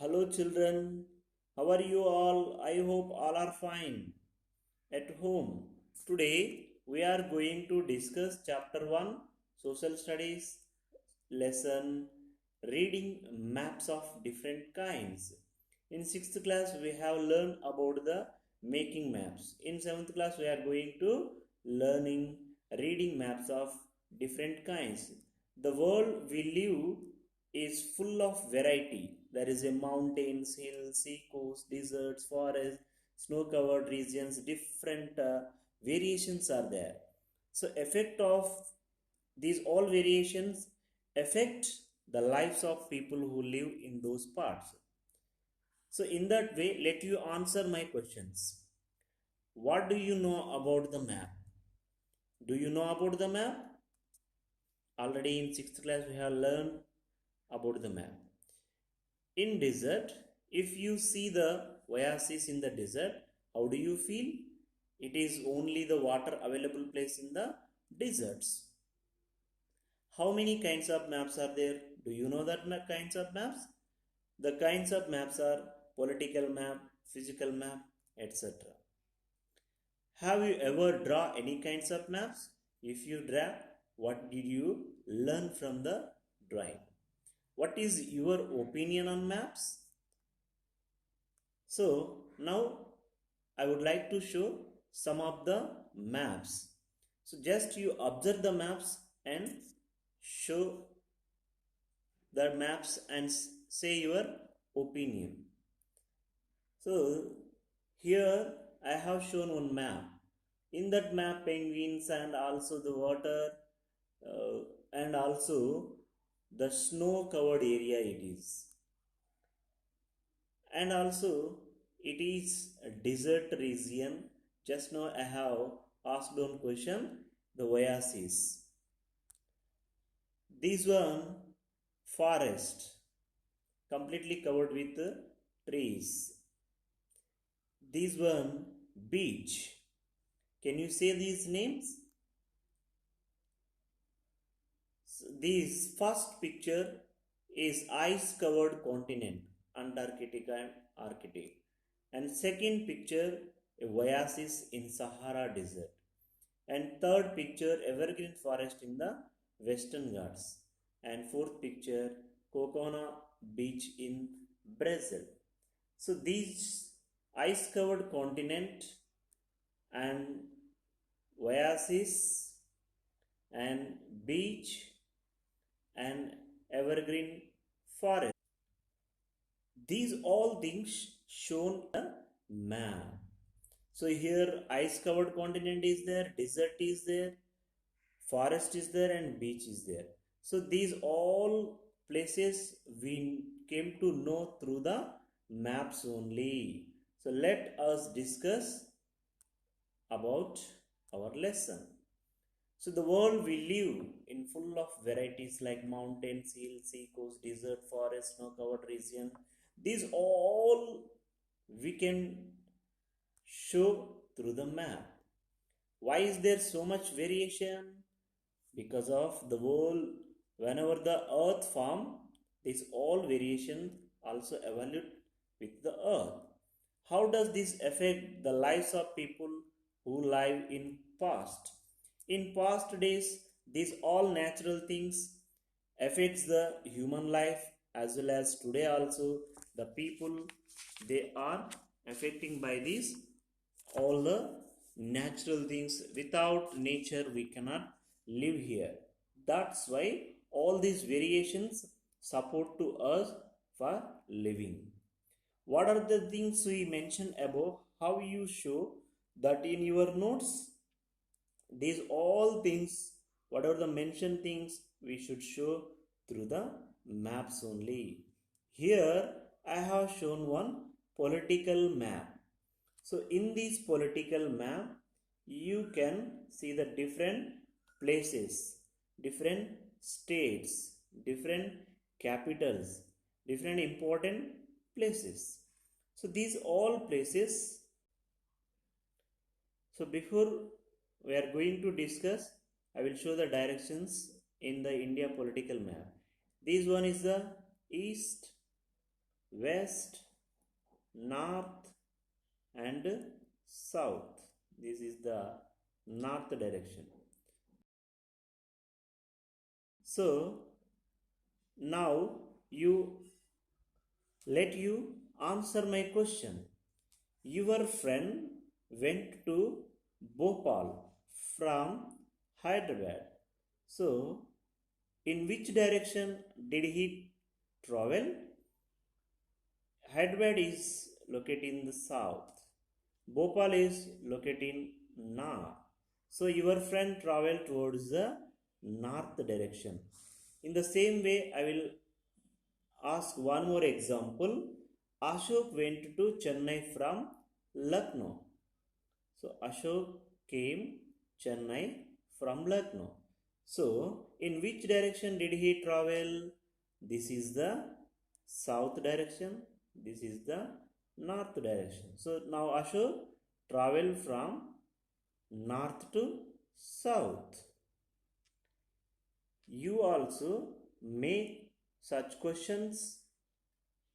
Hello, children. How are you all? I hope all are fine at home. Today, we are going to discuss Chapter 1 Social Studies lesson Reading Maps of Different Kinds. In 6th class, we have learned about the making maps. In 7th class, we are going to learning reading maps of different kinds. The world we live is full of variety. There is a mountains, hills, sea coast, deserts, forests, snow-covered regions. Different variations are there. So, effect of these all variations affect the lives of people who live in those parts. So, in that way, let you answer my questions. What do you know about the map? Do you know about the map? Already in 6th class, we have learned about the map. In desert, if you see the oasis in the desert, how do you feel? It is only the water available place in the deserts. How many kinds of maps are there? Do you know that kinds of maps? The kinds of maps are political map, physical map, etc. Have you ever draw any kinds of maps? If you draw, what did you learn from the drawing? What is your opinion on maps? So now I would like to show some of the maps. So just you observe the maps and show the maps and say your opinion. So here I have shown one map. In that map, penguins and also the water and also the snow covered area it is. And also it is a desert region. Just now I have asked one question, the oasis. This one forest completely covered with trees. This one beach. Can you say these names? So this first picture is ice covered continent, Antarctica and Arctic. And second picture, a oasis in Sahara Desert. And third picture, evergreen forest in the Western Ghats. And fourth picture, Cocona Beach in Brazil. So these ice covered continent and oasis and beach and evergreen forest. These all things shown in the map. So here ice covered continent is there, desert is there, forest is there and beach is there. So these all places we came to know through the maps only. So let us discuss about our lesson. So the world we live in full of varieties like mountains, hills, sea coast, desert, forest, snow-covered region. These all we can show through the map. Why is there so much variation? Because of the world, whenever the earth form, this all variation also evolved with the earth. How does this affect the lives of people who live in past? In past days, these all natural things affects the human life as well as today also the people they are affecting by these all the natural things. Without nature we cannot live here. That's why all these variations support to us for living. What are the things we mentioned above? How you show that in your notes? These all things, whatever the mentioned things, we should show through the maps only. Here I have shown one political map. So in this political map, you can see the different places, different states, different capitals, different important places. So these all places. So before we are going to discuss, I will show the directions in the India political map. This one is the east, west, north, and south. This is the north direction. So now you let you answer my question. Your friend went to Bhopal from Hyderabad. So in which direction did he travel? Hyderabad is located in the south. Bhopal is located in north. So your friend traveled towards the north direction. In the same way, I will ask one more example. Ashok went to Chennai from Lucknow. So Ashok came Chennai from Lucknow. So in which direction did he travel? This is the south direction. This is the north direction. So now Ashok traveled from north to south. You also make such questions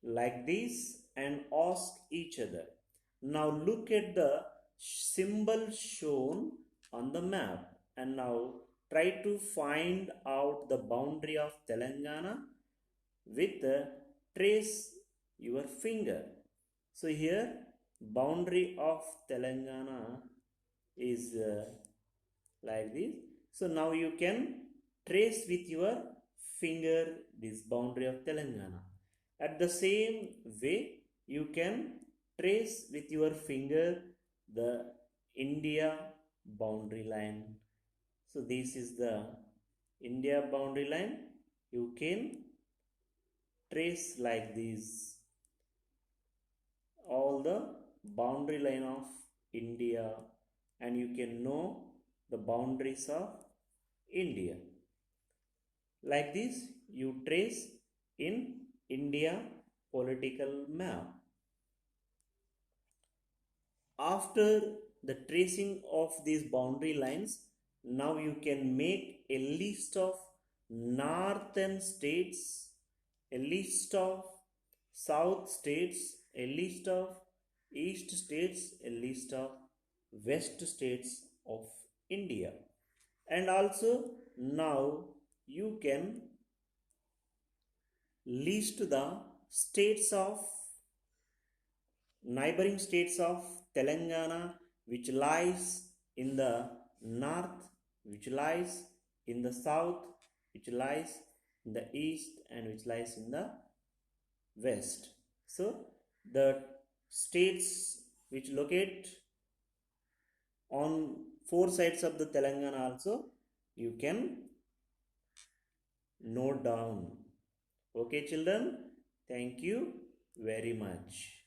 like this and ask each other. Now look at the symbol shown on the map and now try to find out the boundary of Telangana with trace your finger. So here boundary of Telangana is like this. So now you can trace with your finger this boundary of Telangana. At the same way, you can trace with your finger the India boundary line. So this is the India boundary line. You can trace like this all the boundary line of India, and you can know the boundaries of India. Like this, you trace in India political map. After the tracing of these boundary lines, now you can make a list of northern states, a list of south states, a list of east states, a list of west states of India. And also now you can list the states of neighboring states of Telangana, which lies in the north, which lies in the south, which lies in the east, and which lies in the west. So the states which locate on four sides of the Telangana also you can note down. Okay children, thank you very much.